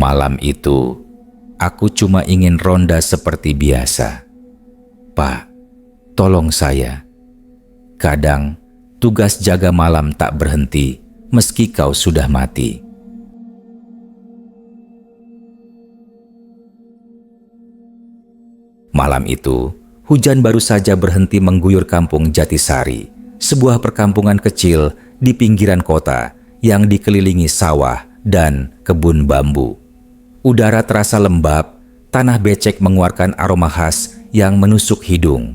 Malam itu, aku cuma ingin ronda seperti biasa. Pak, tolong saya. Kadang, tugas jaga malam tak berhenti meski kau sudah mati. Malam itu, hujan baru saja berhenti mengguyur kampung Jatisari, sebuah perkampungan kecil di pinggiran kota yang dikelilingi sawah dan kebun bambu. Udara terasa lembab, tanah becek mengeluarkan aroma khas yang menusuk hidung.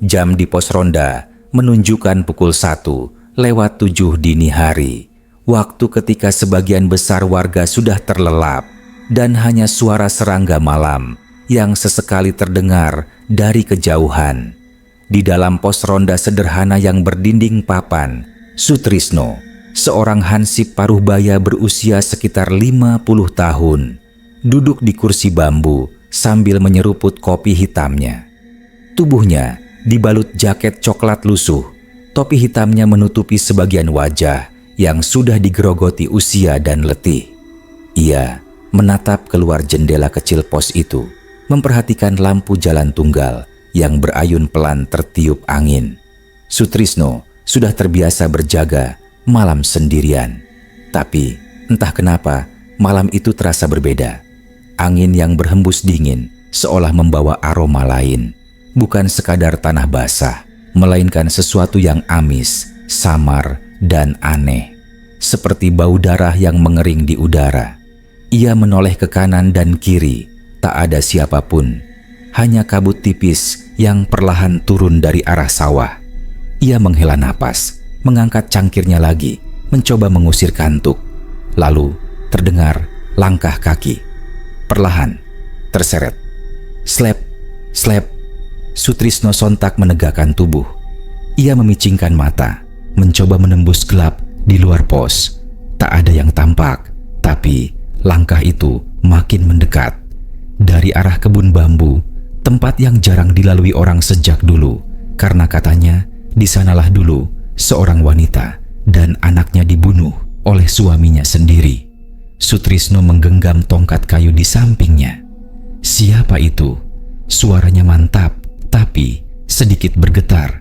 Jam di pos ronda menunjukkan pukul 1:07 dini hari, waktu ketika sebagian besar warga sudah terlelap dan hanya suara serangga malam yang sesekali terdengar dari kejauhan. Di dalam pos ronda sederhana yang berdinding papan, Sutrisno, seorang hansip paruh baya berusia sekitar 50 tahun, duduk di kursi bambu sambil menyeruput kopi hitamnya. Tubuhnya dibalut jaket coklat lusuh, topi hitamnya menutupi sebagian wajah yang sudah digerogoti usia dan letih. Ia menatap keluar jendela kecil pos itu, memperhatikan lampu jalan tunggal yang berayun pelan tertiup angin. Sutrisno sudah terbiasa berjaga malam sendirian. Tapi entah kenapa malam itu terasa berbeda. Angin yang berhembus dingin seolah membawa aroma lain. Bukan sekadar tanah basah, melainkan sesuatu yang amis, samar, dan aneh. Seperti bau darah yang mengering di udara. Ia menoleh ke kanan dan kiri, tak ada siapapun. Hanya kabut tipis yang perlahan turun dari arah sawah. Ia menghela napas, mengangkat cangkirnya lagi, mencoba mengusir kantuk. Lalu terdengar langkah kaki. Perlahan, terseret. Slep, slep. Sutrisno sontak menegakkan tubuh. Ia memicingkan mata, mencoba menembus gelap di luar pos. Tak ada yang tampak, tapi langkah itu makin mendekat. Dari arah kebun bambu, tempat yang jarang dilalui orang sejak dulu, karena katanya di sanalah dulu seorang wanita dan anaknya dibunuh oleh suaminya sendiri. Sutrisno menggenggam tongkat kayu di sampingnya. Siapa itu? Suaranya mantap, tapi sedikit bergetar.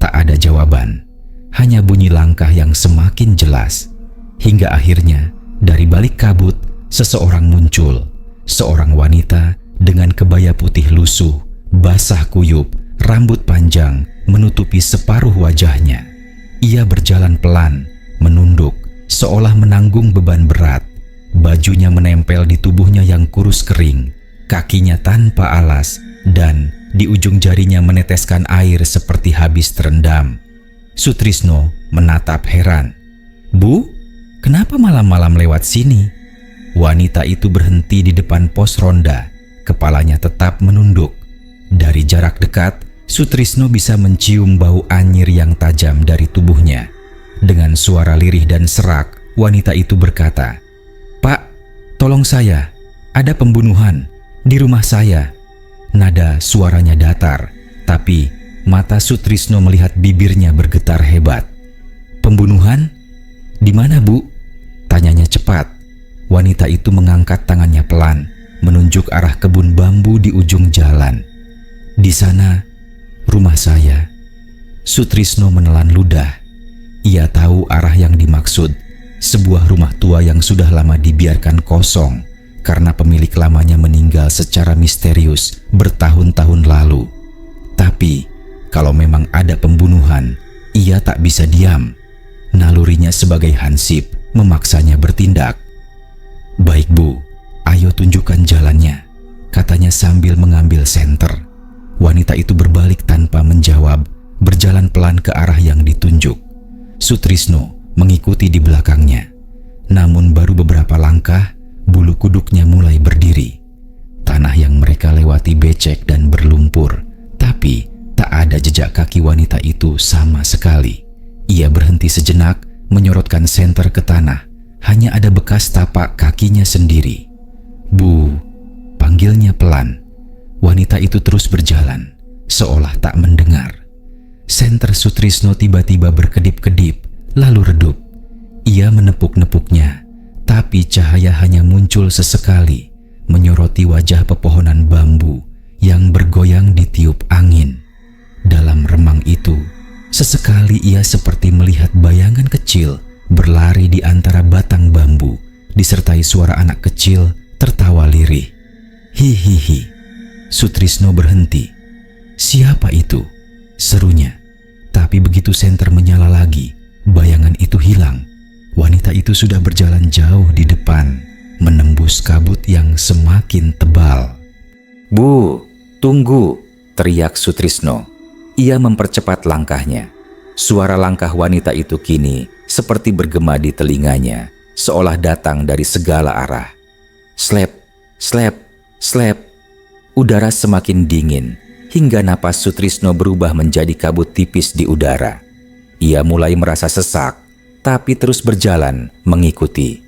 Tak ada jawaban, hanya bunyi langkah yang semakin jelas. Hingga akhirnya, dari balik kabut, seseorang muncul. Seorang wanita dengan kebaya putih lusuh, basah kuyup, rambut panjang menutupi separuh wajahnya. Ia berjalan pelan, menunduk, seolah menanggung beban berat. Bajunya menempel di tubuhnya yang kurus kering, kakinya tanpa alas, dan di ujung jarinya meneteskan air seperti habis terendam. Sutrisno menatap heran. "Bu, kenapa malam-malam lewat sini?" Wanita itu berhenti di depan pos ronda, kepalanya tetap menunduk. Dari jarak dekat, Sutrisno bisa mencium bau anyir yang tajam dari tubuhnya. Dengan suara lirih dan serak, wanita itu berkata, "Pak, tolong saya, ada pembunuhan di rumah saya." Nada suaranya datar, tapi mata Sutrisno melihat bibirnya bergetar hebat. "Pembunuhan? Di mana, Bu?" Tanyanya cepat. Wanita itu mengangkat tangannya pelan, menunjuk arah kebun bambu di ujung jalan. "Di sana, rumah saya." Sutrisno menelan ludah. Ia tahu arah yang dimaksud, sebuah rumah tua yang sudah lama dibiarkan kosong karena pemilik lamanya meninggal secara misterius bertahun-tahun lalu. Tapi, kalau memang ada pembunuhan, ia tak bisa diam. Nalurinya sebagai hansip memaksanya bertindak. "Baik, Bu, ayo tunjukkan jalannya," katanya sambil mengambil senter. Wanita itu berbalik tanpa menjawab, berjalan pelan ke arah yang ditunjuk. Sutrisno mengikuti di belakangnya. Namun baru beberapa langkah, bulu kuduknya mulai berdiri. Tanah yang mereka lewati becek dan berlumpur, tapi tak ada jejak kaki wanita itu sama sekali. Ia berhenti sejenak, menyorotkan senter ke tanah. Hanya ada bekas tapak kakinya sendiri. "Bu," panggilnya pelan. Wanita itu terus berjalan, seolah tak mendengar. Senter Sutrisno tiba-tiba berkedip-kedip, lalu redup. Ia menepuk-nepuknya, tapi cahaya hanya muncul sesekali, menyoroti wajah pepohonan bambu yang bergoyang ditiup angin. Dalam remang itu, sesekali ia seperti melihat bayangan kecil berlari di antara batang bambu, disertai suara anak kecil tertawa lirih. Hihihi. Sutrisno berhenti. "Siapa itu?" serunya. Tapi begitu senter menyala lagi, bayangan itu hilang. Wanita itu sudah berjalan jauh di depan, menembus kabut yang semakin tebal. "Bu, tunggu!" teriak Sutrisno. Ia mempercepat langkahnya. Suara langkah wanita itu kini seperti bergema di telinganya, seolah datang dari segala arah. Slep, slep, slep. Udara semakin dingin, hingga napas Sutrisno berubah menjadi kabut tipis di udara. Ia mulai merasa sesak, tapi terus berjalan mengikuti.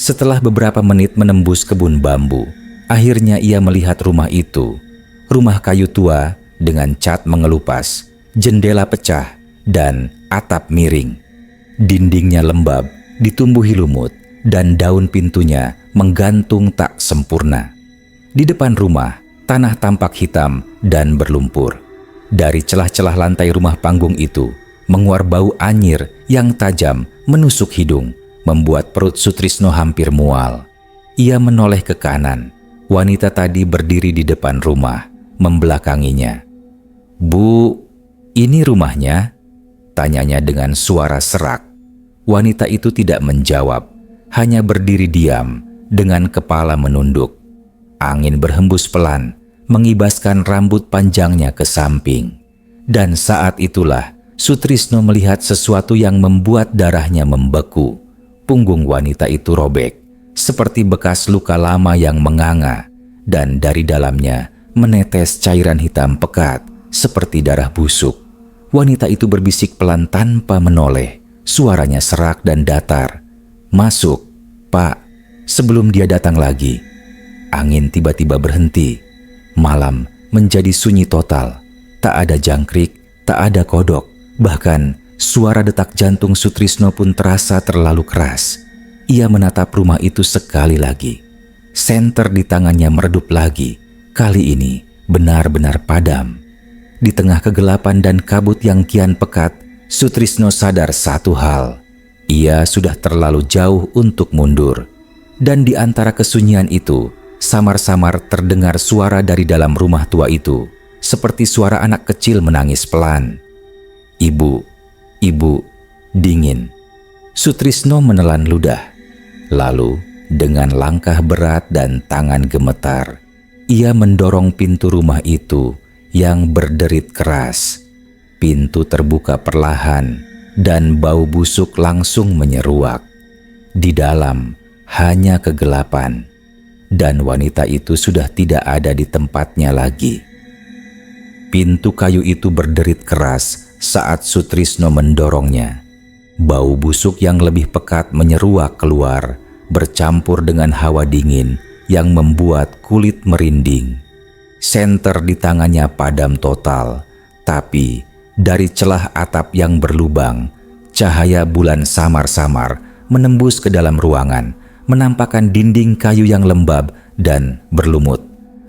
Setelah beberapa menit menembus kebun bambu, akhirnya ia melihat rumah itu. Rumah kayu tua dengan cat mengelupas, jendela pecah, dan atap miring. Dindingnya lembab, ditumbuhi lumut, dan daun pintunya menggantung tak sempurna. Di depan rumah, tanah tampak hitam dan berlumpur. Dari celah-celah lantai rumah panggung itu, menguar bau anyir yang tajam menusuk hidung, membuat perut Sutrisno hampir mual. Ia menoleh ke kanan. Wanita tadi berdiri di depan rumah, membelakanginya. "Bu, ini rumahnya?" tanyanya dengan suara serak. Wanita itu tidak menjawab, hanya berdiri diam dengan kepala menunduk. Angin berhembus pelan, mengibaskan rambut panjangnya ke samping. Dan saat itulah Sutrisno melihat sesuatu yang membuat darahnya membeku. Punggung wanita itu robek, seperti bekas luka lama yang menganga, dan dari dalamnya menetes cairan hitam pekat seperti darah busuk. Wanita itu berbisik pelan tanpa menoleh. Suaranya serak dan datar. "Masuk, Pak." Sebelum dia datang lagi, angin tiba-tiba berhenti. Malam menjadi sunyi total. Tak ada jangkrik, tak ada kodok. Bahkan suara detak jantung Sutrisno pun terasa terlalu keras. Ia menatap rumah itu sekali lagi. Senter di tangannya meredup lagi. Kali ini benar-benar padam. Di tengah kegelapan dan kabut yang kian pekat, Sutrisno sadar satu hal. Ia sudah terlalu jauh untuk mundur. Dan di antara kesunyian itu, samar-samar terdengar suara dari dalam rumah tua itu, seperti suara anak kecil menangis pelan. "Ibu, ibu," dingin. Sutrisno menelan ludah. Lalu, dengan langkah berat dan tangan gemetar, ia mendorong pintu rumah itu yang berderit keras. Pintu terbuka perlahan dan bau busuk langsung menyeruak. Di dalam hanya kegelapan, dan wanita itu sudah tidak ada di tempatnya lagi. Pintu kayu itu berderit keras saat Sutrisno mendorongnya. Bau busuk yang lebih pekat menyeruak keluar, bercampur dengan hawa dingin yang membuat kulit merinding. Senter di tangannya padam total, tapi dari celah atap yang berlubang, cahaya bulan samar-samar menembus ke dalam ruangan, menampakkan dinding kayu yang lembab dan berlumut.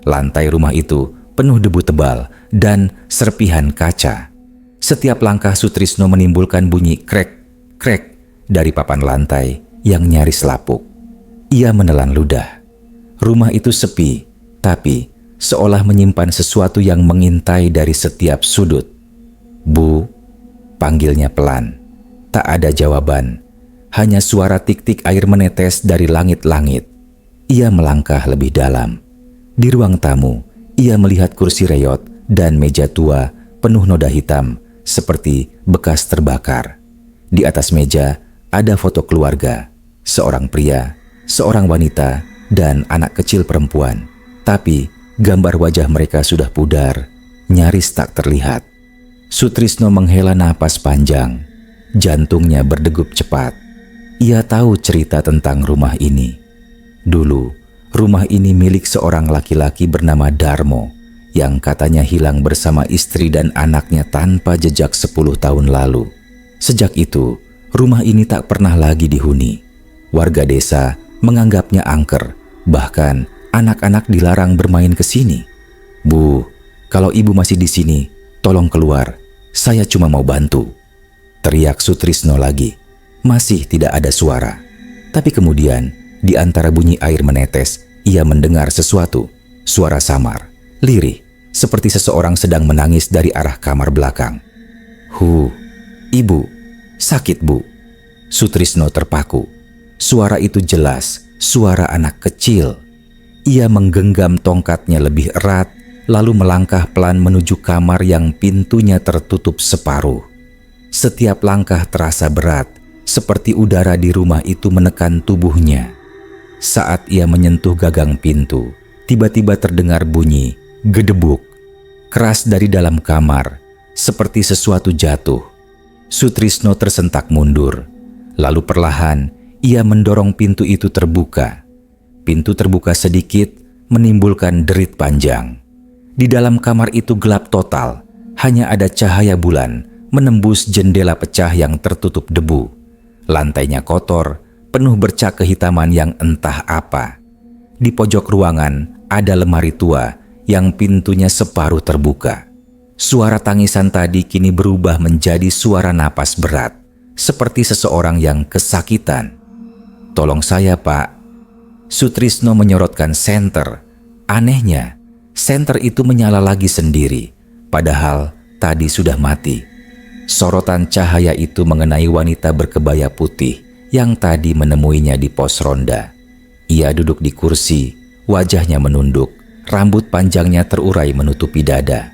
Lantai rumah itu penuh debu tebal dan serpihan kaca. Setiap langkah Sutrisno menimbulkan bunyi krek-krek dari papan lantai yang nyaris lapuk. Ia menelan ludah. Rumah itu sepi, tapi seolah menyimpan sesuatu yang mengintai dari setiap sudut. "Bu," panggilnya pelan. Tak ada jawaban, hanya suara tik-tik air menetes dari langit-langit. Ia melangkah lebih dalam. Di ruang tamu, ia melihat kursi reyot dan meja tua penuh noda hitam seperti bekas terbakar. Di atas meja ada foto keluarga, seorang pria, seorang wanita, dan anak kecil perempuan. Tapi gambar wajah mereka sudah pudar, nyaris tak terlihat. Sutrisno menghela napas panjang. Jantungnya berdegup cepat. Ia tahu cerita tentang rumah ini. Dulu, rumah ini milik seorang laki-laki bernama Darmo yang katanya hilang bersama istri dan anaknya tanpa jejak 10 tahun lalu. Sejak itu, rumah ini tak pernah lagi dihuni. Warga desa menganggapnya angker, bahkan anak-anak dilarang bermain ke sini. "Bu, kalau ibu masih di sini, tolong keluar. Saya cuma mau bantu," teriak Sutrisno lagi. Masih tidak ada suara. Tapi kemudian, di antara bunyi air menetes, ia mendengar sesuatu. Suara samar, lirih, seperti seseorang sedang menangis dari arah kamar belakang. Ibu, sakit bu." Sutrisno terpaku. Suara itu jelas, suara anak kecil. Ia menggenggam tongkatnya lebih erat, lalu melangkah pelan menuju kamar yang pintunya tertutup separuh. Setiap langkah terasa berat, seperti udara di rumah itu menekan tubuhnya. Saat ia menyentuh gagang pintu, tiba-tiba terdengar bunyi gedebuk keras dari dalam kamar, seperti sesuatu jatuh. Sutrisno tersentak mundur, lalu perlahan ia mendorong pintu itu terbuka. Pintu terbuka sedikit, menimbulkan derit panjang. Di dalam kamar itu gelap total, hanya ada cahaya bulan menembus jendela pecah yang tertutup debu. Lantainya kotor, penuh bercak kehitaman yang entah apa. Di pojok ruangan ada lemari tua yang pintunya separuh terbuka. Suara tangisan tadi kini berubah menjadi suara napas berat, seperti seseorang yang kesakitan. "Tolong saya, Pak." Sutrisno menyorotkan senter. Anehnya, senter itu menyala lagi sendiri, padahal tadi sudah mati. Sorotan cahaya itu mengenai wanita berkebaya putih yang tadi menemuinya di pos ronda. Ia duduk di kursi, wajahnya menunduk, rambut panjangnya terurai menutupi dada.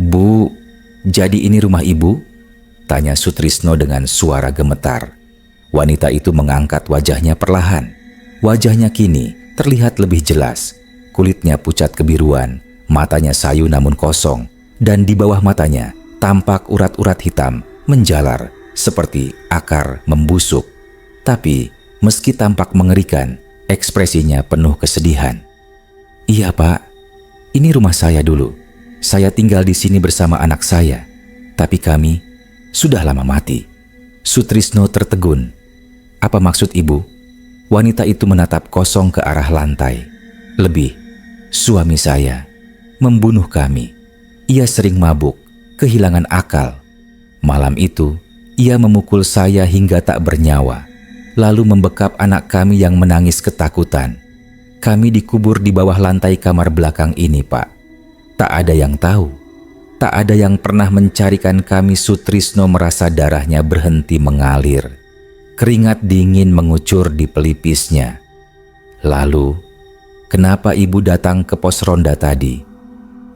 "Bu, jadi ini rumah ibu?" tanya Sutrisno dengan suara gemetar. Wanita itu mengangkat wajahnya perlahan. Wajahnya kini terlihat lebih jelas. Kulitnya pucat kebiruan, matanya sayu namun kosong, dan di bawah matanya tampak urat-urat hitam menjalar seperti akar membusuk. Tapi meski tampak mengerikan, ekspresinya penuh kesedihan. "Iya Pak, ini rumah saya dulu. Saya tinggal di sini bersama anak saya, tapi kami sudah lama mati." Sutrisno tertegun. "Apa maksud ibu?" Wanita itu menatap kosong ke arah lantai. "Lebih, suami saya membunuh kami. Ia sering mabuk, kehilangan akal. Malam itu, ia memukul saya hingga tak bernyawa, lalu membekap anak kami yang menangis ketakutan. Kami dikubur di bawah lantai kamar belakang ini, Pak. Tak ada yang tahu. Tak ada yang pernah mencarikan kami." Sutrisno merasa darahnya berhenti mengalir. Keringat dingin mengucur di pelipisnya. "Lalu, kenapa ibu datang ke pos ronda tadi?"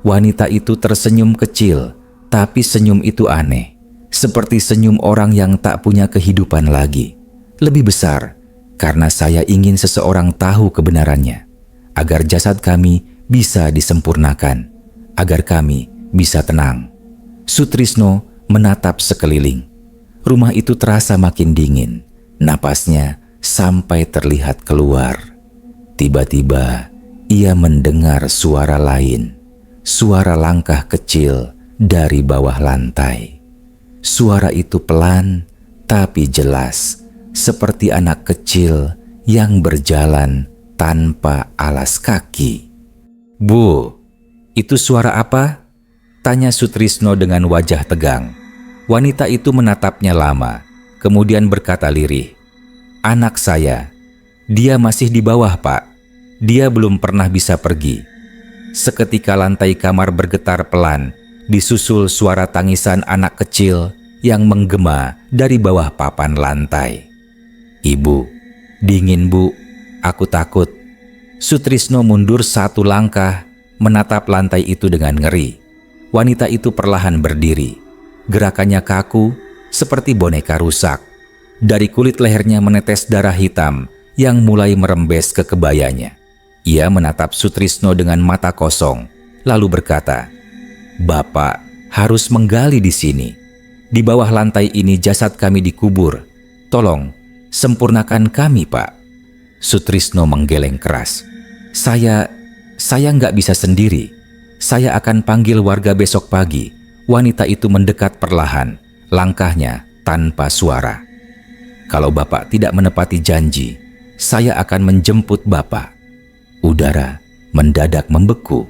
Wanita itu tersenyum kecil, tapi senyum itu aneh, seperti senyum orang yang tak punya kehidupan lagi. "Lebih besar, karena saya ingin seseorang tahu kebenarannya, agar jasad kami bisa disempurnakan, agar kami bisa tenang." Sutrisno menatap sekeliling. Rumah itu terasa makin dingin. Napasnya sampai terlihat keluar. Tiba-tiba ia mendengar suara lain. Suara langkah kecil dari bawah lantai. Suara itu pelan tapi jelas, seperti anak kecil yang berjalan tanpa alas kaki. "Bu, itu suara apa?" tanya Sutrisno dengan wajah tegang. Wanita itu menatapnya lama, kemudian berkata lirih, "Anak saya, dia masih di bawah, Pak. Dia belum pernah bisa pergi." Seketika lantai kamar bergetar pelan, disusul suara tangisan anak kecil yang menggema dari bawah papan lantai. "Ibu, dingin Bu, aku takut." Sutrisno mundur satu langkah, menatap lantai itu dengan ngeri. Wanita itu perlahan berdiri. Gerakannya kaku, seperti boneka rusak. Dari kulit lehernya menetes darah hitam yang mulai merembes ke kebayanya. Ia menatap Sutrisno dengan mata kosong, lalu berkata, "Bapak harus menggali di sini. Di bawah lantai ini jasad kami dikubur. Tolong, sempurnakan kami, Pak." Sutrisno menggeleng keras. Saya nggak bisa sendiri. Saya akan panggil warga besok pagi." Wanita itu mendekat perlahan, langkahnya tanpa suara. Kalau Bapak tidak menepati janji, saya akan menjemput Bapak." Udara mendadak membeku.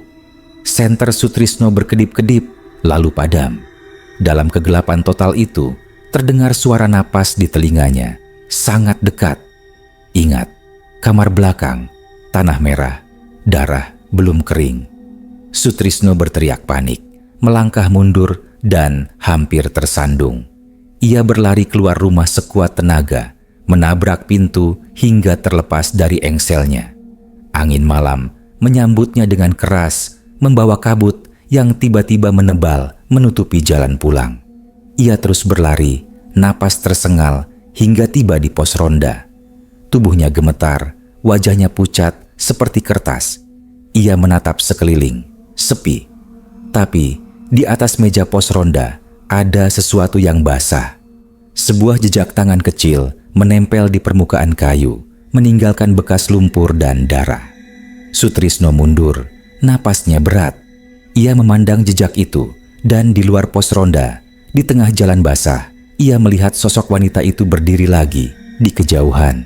Senter Sutrisno berkedip-kedip, lalu padam. Dalam kegelapan total itu, terdengar suara napas di telinganya, sangat dekat. Ingat, kamar belakang, tanah merah, darah belum kering. Sutrisno berteriak panik, melangkah mundur dan hampir tersandung. Ia berlari keluar rumah sekuat tenaga, menabrak pintu hingga terlepas dari engselnya. Angin malam menyambutnya dengan keras, membawa kabut yang tiba-tiba menebal menutupi jalan pulang. Ia terus berlari, napas tersengal hingga tiba di pos ronda. Tubuhnya gemetar, wajahnya pucat seperti kertas. Ia menatap sekeliling, sepi. Tapi di atas meja pos ronda ada sesuatu yang basah. Sebuah jejak tangan kecil menempel di permukaan kayu, meninggalkan bekas lumpur dan darah. Sutrisno mundur, napasnya berat. Ia memandang jejak itu, dan di luar pos ronda, di tengah jalan basah, ia melihat sosok wanita itu berdiri lagi di kejauhan.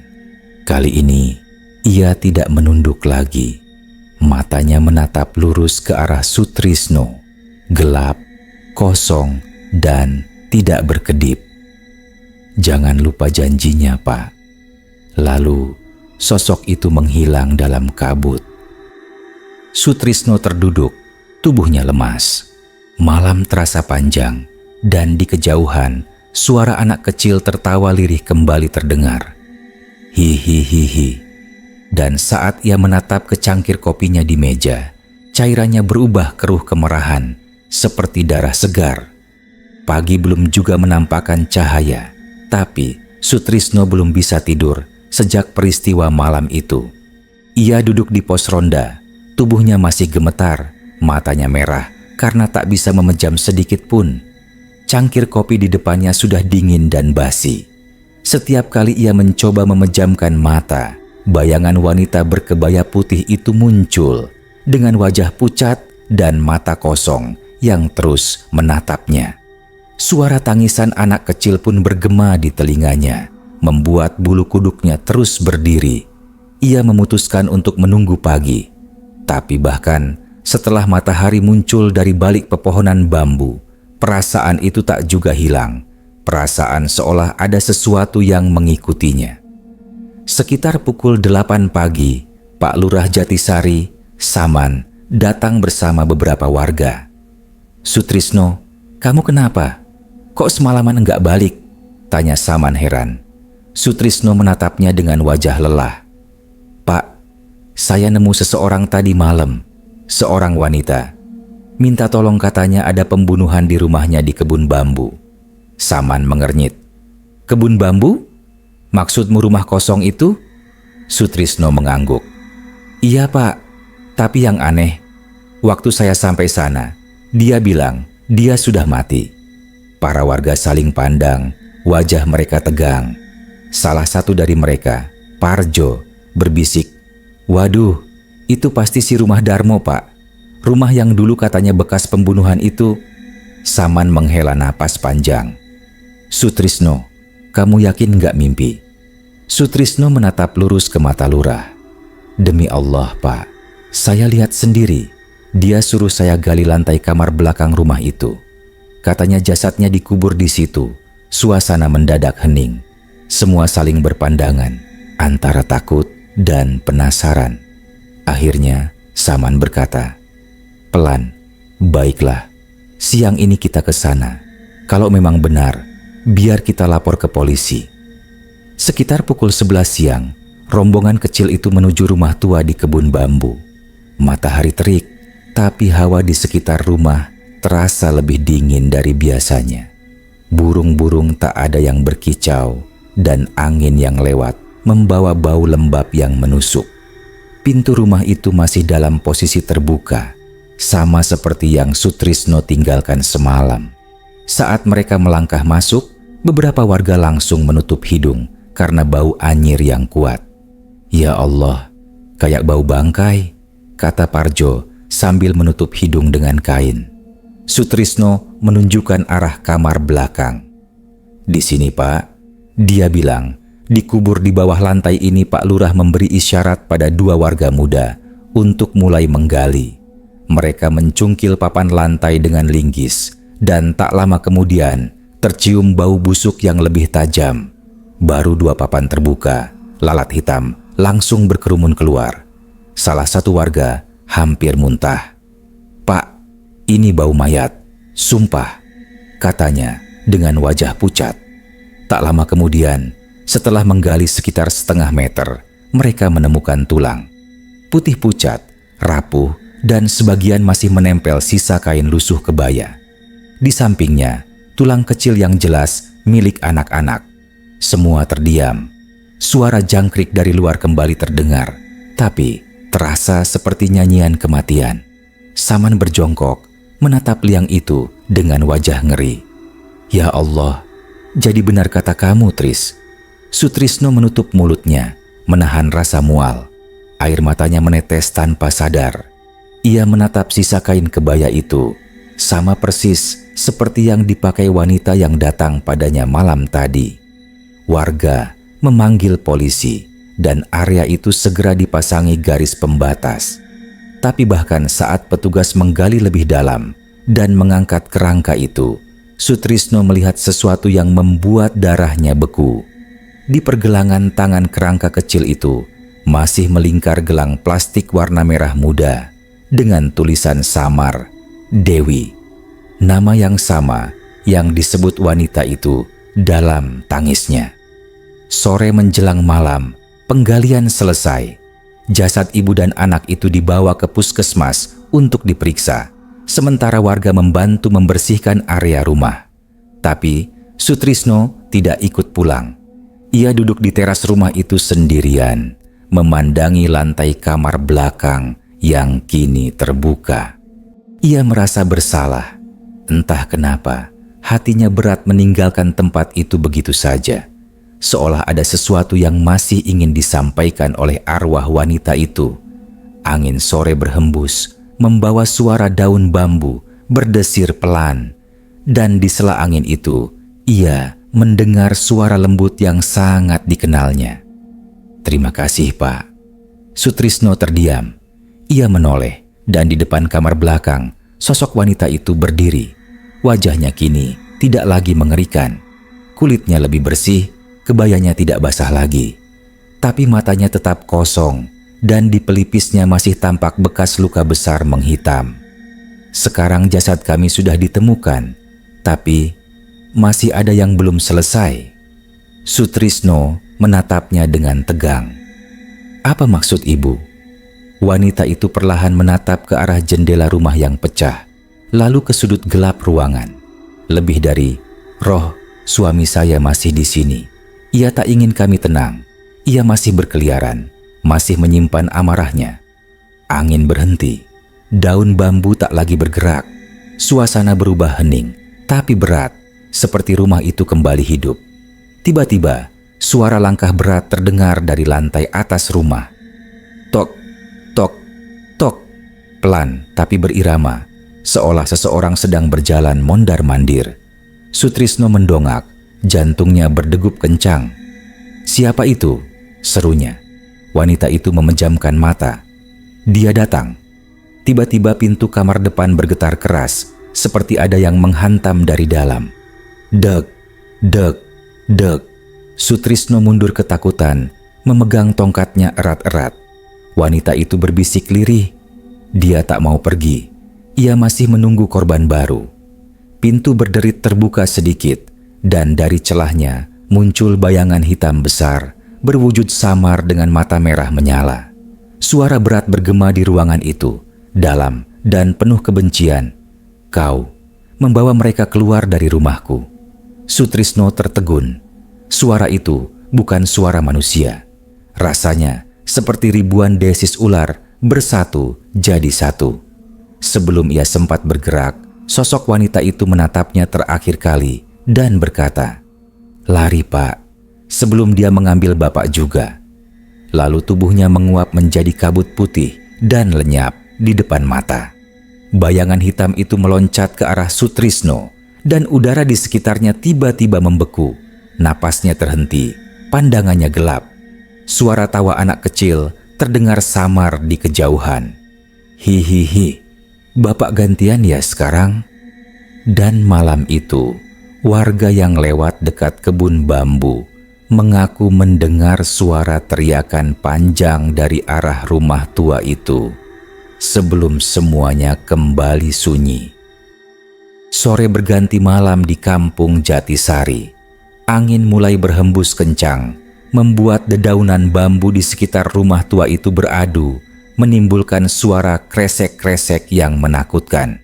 Kali ini, ia tidak menunduk lagi. Matanya menatap lurus ke arah Sutrisno, gelap, kosong, dan tidak berkedip. "Jangan lupa janjinya, Pak." Lalu, sosok itu menghilang dalam kabut. Sutrisno terduduk, tubuhnya lemas. Malam terasa panjang, dan di kejauhan, suara anak kecil tertawa lirih kembali terdengar. Hihihihi. Dan saat ia menatap ke cangkir kopinya di meja, cairannya berubah keruh kemerahan, seperti darah segar. Pagi belum juga menampakkan cahaya, tapi Sutrisno belum bisa tidur sejak peristiwa malam itu. Ia duduk di pos ronda, tubuhnya masih gemetar, matanya merah karena tak bisa memejam sedikit pun. Cangkir kopi di depannya sudah dingin dan basi. Setiap kali ia mencoba memejamkan mata, bayangan wanita berkebaya putih itu muncul dengan wajah pucat dan mata kosong yang terus menatapnya. Suara tangisan anak kecil pun bergema di telinganya, membuat bulu kuduknya terus berdiri. Ia memutuskan untuk menunggu pagi. Tapi bahkan setelah matahari muncul dari balik pepohonan bambu, perasaan itu tak juga hilang. Perasaan seolah ada sesuatu yang mengikutinya. Sekitar pukul 8 pagi, Pak Lurah Jatisari, Saman, datang bersama beberapa warga. "Sutrisno, kamu kenapa? Kok semalaman enggak balik?" tanya Saman heran. Sutrisno menatapnya dengan wajah lelah. "Pak, saya nemu seseorang tadi malam, seorang wanita. Minta tolong katanya ada pembunuhan di rumahnya di kebun bambu." Saman mengernyit. "Kebun bambu? Maksudmu rumah kosong itu?" Sutrisno mengangguk. "Iya, Pak. Tapi yang aneh, waktu saya sampai sana, dia bilang dia sudah mati." Para warga saling pandang, wajah mereka tegang. Salah satu dari mereka, Parjo, berbisik, "Waduh, itu pasti si rumah Darmo, Pak. Rumah yang dulu katanya bekas pembunuhan itu." Saman menghela napas panjang. "Sutrisno, kamu yakin nggak mimpi?" Sutrisno menatap lurus ke mata lurah. "Demi Allah, Pak, saya lihat sendiri. Dia suruh saya gali lantai kamar belakang rumah itu. Katanya jasadnya dikubur di situ." Suasana mendadak hening. Semua saling berpandangan, antara takut dan penasaran. Akhirnya, Saman berkata, "Pelan, baiklah. Siang ini kita ke sana. Kalau memang benar, biar kita lapor ke polisi." Sekitar pukul 11 siang, rombongan kecil itu menuju rumah tua di kebun bambu. Matahari terik, tapi hawa di sekitar rumah terasa lebih dingin dari biasanya. Burung-burung tak ada yang berkicau, dan angin yang lewat membawa bau lembab yang menusuk. Pintu rumah itu masih dalam posisi terbuka, sama seperti yang Sutrisno tinggalkan semalam. Saat mereka melangkah masuk, beberapa warga langsung menutup hidung karena bau anyir yang kuat. "Ya Allah, kayak bau bangkai," kata Parjo sambil menutup hidung dengan kain. Sutrisno menunjukkan arah kamar belakang. "Di sini, Pak," dia bilang Dikubur di bawah lantai ini, Pak Lurah memberi isyarat pada dua warga muda untuk mulai menggali. Mereka mencungkil papan lantai dengan linggis, dan tak lama kemudian tercium bau busuk yang lebih tajam. Baru dua papan terbuka, lalat hitam langsung berkerumun keluar. Salah satu warga hampir muntah. "Pak, ini bau mayat, sumpah," katanya dengan wajah pucat. Tak lama kemudian, setelah menggali sekitar setengah meter, mereka menemukan tulang. Putih pucat, rapuh, dan sebagian masih menempel sisa kain lusuh kebaya. Di sampingnya, tulang kecil yang jelas milik anak-anak. Semua terdiam. Suara jangkrik dari luar kembali terdengar, tapi terasa seperti nyanyian kematian. Saman berjongkok, menatap liang itu dengan wajah ngeri. "Ya Allah, jadi benar kata kamu, Tris." Sutrisno menutup mulutnya, menahan rasa mual. Air matanya menetes tanpa sadar. Ia menatap sisa kain kebaya itu, sama persis seperti yang dipakai wanita yang datang padanya malam tadi. Warga memanggil polisi, dan area itu segera dipasangi garis pembatas. Tapi bahkan saat petugas menggali lebih dalam dan mengangkat kerangka itu, Sutrisno melihat sesuatu yang membuat darahnya beku. Di pergelangan tangan kerangka kecil itu masih melingkar gelang plastik warna merah muda dengan tulisan samar, "Dewi." Nama yang sama yang disebut wanita itu dalam tangisnya. Sore menjelang malam, penggalian selesai. Jasad ibu dan anak itu dibawa ke puskesmas untuk diperiksa, sementara warga membantu membersihkan area rumah. Tapi Sutrisno tidak ikut pulang. Ia duduk di teras rumah itu sendirian, memandangi lantai kamar belakang yang kini terbuka. Ia merasa bersalah. Entah kenapa, hatinya berat meninggalkan tempat itu begitu saja. Seolah ada sesuatu yang masih ingin disampaikan oleh arwah wanita itu. Angin sore berhembus, membawa suara daun bambu berdesir pelan. Dan di sela angin itu, ia mendengar suara lembut yang sangat dikenalnya. "Terima kasih, Pak." Sutrisno terdiam. Ia menoleh, dan di depan kamar belakang, sosok wanita itu berdiri. Wajahnya kini tidak lagi mengerikan. Kulitnya lebih bersih, kebayanya tidak basah lagi. Tapi matanya tetap kosong, dan di pelipisnya masih tampak bekas luka besar menghitam. "Sekarang jasad kami sudah ditemukan, tapi masih ada yang belum selesai." Sutrisno menatapnya dengan tegang. "Apa maksud ibu?" Wanita itu perlahan menatap ke arah jendela rumah yang pecah, lalu ke sudut gelap ruangan. "Lebih dari roh suami saya masih di sini. Ia tak ingin kami tenang. Ia masih berkeliaran, masih menyimpan amarahnya." Angin berhenti. Daun bambu tak lagi bergerak. Suasana berubah hening, tapi berat, seperti rumah itu kembali hidup. Tiba-tiba, suara langkah berat terdengar dari lantai atas rumah. Tok, tok, tok. Pelan tapi berirama, seolah seseorang sedang berjalan mondar-mandir. Sutrisno mendongak, jantungnya berdegup kencang. "Siapa itu?" serunya. Wanita itu memejamkan mata. Dia datang. Tiba-tiba pintu kamar depan bergetar keras, seperti ada yang menghantam dari dalam. Deg, deg, deg. Sutrisno mundur ketakutan, memegang tongkatnya erat-erat. Wanita itu berbisik lirih. Dia tak mau pergi. Ia masih menunggu korban baru. Pintu berderit terbuka sedikit, dan dari celahnya muncul bayangan hitam besar, berwujud samar dengan mata merah menyala. Suara berat bergema di ruangan itu, dalam dan penuh kebencian. "Kau membawa mereka keluar dari rumahku." Sutrisno tertegun. Suara itu bukan suara manusia. Rasanya seperti ribuan desis ular bersatu jadi satu. Sebelum ia sempat bergerak, sosok wanita itu menatapnya terakhir kali dan berkata, "Lari, Pak," sebelum dia mengambil Bapak juga. Lalu tubuhnya menguap menjadi kabut putih dan lenyap di depan mata. Bayangan hitam itu meloncat ke arah Sutrisno, dan udara di sekitarnya tiba-tiba membeku. Napasnya terhenti, pandangannya gelap. Suara tawa anak kecil terdengar samar di kejauhan. Hihihi, Bapak gantian ya sekarang? Dan malam itu, warga yang lewat dekat kebun bambu mengaku mendengar suara teriakan panjang dari arah rumah tua itu sebelum semuanya kembali sunyi. Sore berganti malam di kampung Jatisari. Angin mulai berhembus kencang, membuat dedaunan bambu di sekitar rumah tua itu beradu, menimbulkan suara kresek-kresek yang menakutkan.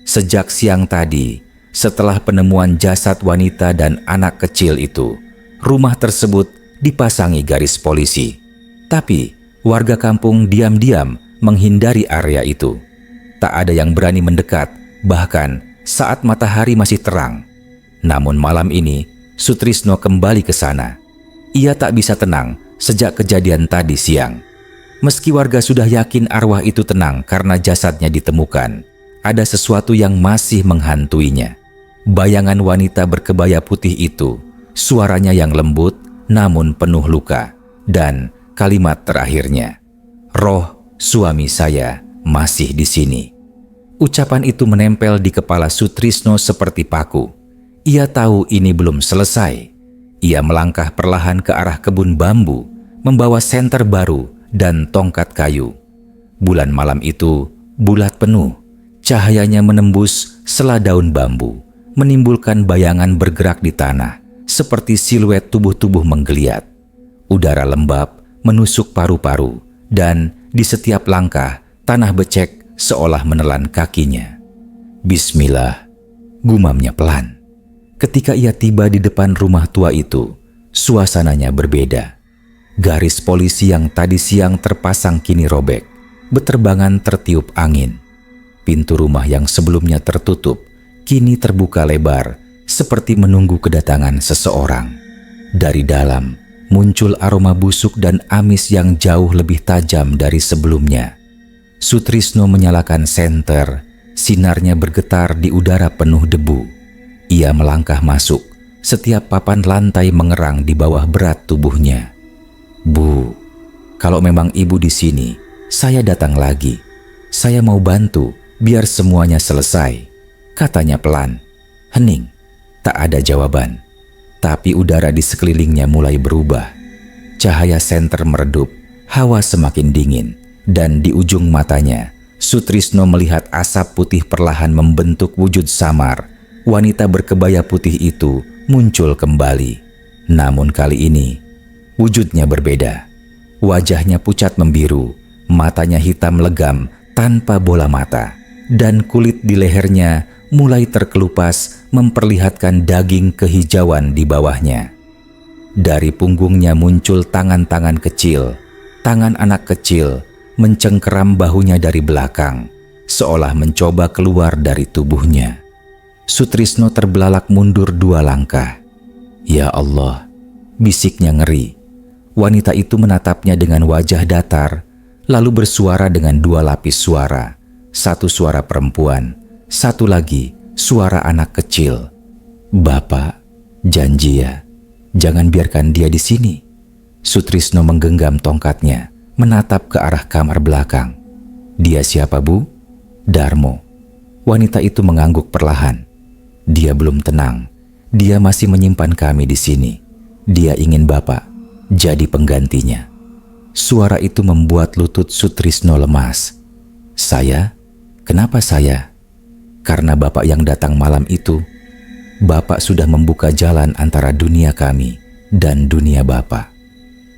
Sejak siang tadi, setelah penemuan jasad wanita dan anak kecil itu, rumah tersebut dipasangi garis polisi. Tapi, warga kampung diam-diam menghindari area itu. Tak ada yang berani mendekat, bahkan saat matahari masih terang. Namun malam ini, Sutrisno kembali ke sana. Ia tak bisa tenang sejak kejadian tadi siang. Meski warga sudah yakin arwah itu tenang karena jasadnya ditemukan, ada sesuatu yang masih menghantuinya. Bayangan wanita berkebaya putih itu, suaranya yang lembut namun penuh luka, dan kalimat terakhirnya, "Roh suami saya masih di sini." Ucapan itu menempel di kepala Sutrisno seperti paku. Ia tahu ini belum selesai. Ia melangkah perlahan ke arah kebun bambu, membawa senter baru dan tongkat kayu. Bulan malam itu bulat penuh. Cahayanya menembus sela daun bambu, menimbulkan bayangan bergerak di tanah, seperti siluet tubuh-tubuh menggeliat. Udara lembab menusuk paru-paru, dan di setiap langkah tanah becek seolah menelan kakinya. "Bismillah," gumamnya pelan. Ketika ia tiba di depan rumah tua itu, suasananya berbeda. Garis polisi yang tadi siang terpasang kini robek, beterbangan tertiup angin. Pintu rumah yang sebelumnya tertutup, kini terbuka lebar, seperti menunggu kedatangan seseorang. Dari dalam, muncul aroma busuk dan amis yang jauh lebih tajam dari sebelumnya. Sutrisno menyalakan senter, sinarnya bergetar di udara penuh debu. Ia melangkah masuk, setiap papan lantai mengerang di bawah berat tubuhnya. "Bu, kalau memang ibu di sini, saya datang lagi. Saya mau bantu biar semuanya selesai," katanya pelan. Hening, tak ada jawaban. Tapi udara di sekelilingnya mulai berubah. Cahaya senter meredup, hawa semakin dingin, dan di ujung matanya, Sutrisno melihat asap putih perlahan membentuk wujud samar. Wanita berkebaya putih itu muncul kembali. Namun kali ini, wujudnya berbeda. Wajahnya pucat membiru, matanya hitam legam tanpa bola mata, dan kulit di lehernya mulai terkelupas memperlihatkan daging kehijauan di bawahnya. Dari punggungnya muncul tangan-tangan kecil, tangan anak kecil mencengkeram bahunya dari belakang, seolah mencoba keluar dari tubuhnya. Sutrisno terbelalak mundur 2 langkah. "Ya Allah," bisiknya ngeri. Wanita itu menatapnya dengan wajah datar, lalu bersuara dengan 2 lapis suara. Satu suara perempuan, satu lagi suara anak kecil. "Bapak, janji ya, jangan biarkan dia di sini." Sutrisno menggenggam tongkatnya, menatap ke arah kamar belakang. "Dia siapa, Bu?" "Darmo." Wanita itu mengangguk perlahan. "Dia belum tenang. Dia masih menyimpan kami di sini. Dia ingin Bapak jadi penggantinya." Suara itu membuat lutut Sutrisno lemas. "Saya? Kenapa saya?" "Karena Bapak yang datang malam itu. Bapak sudah membuka jalan antara dunia kami dan dunia Bapak."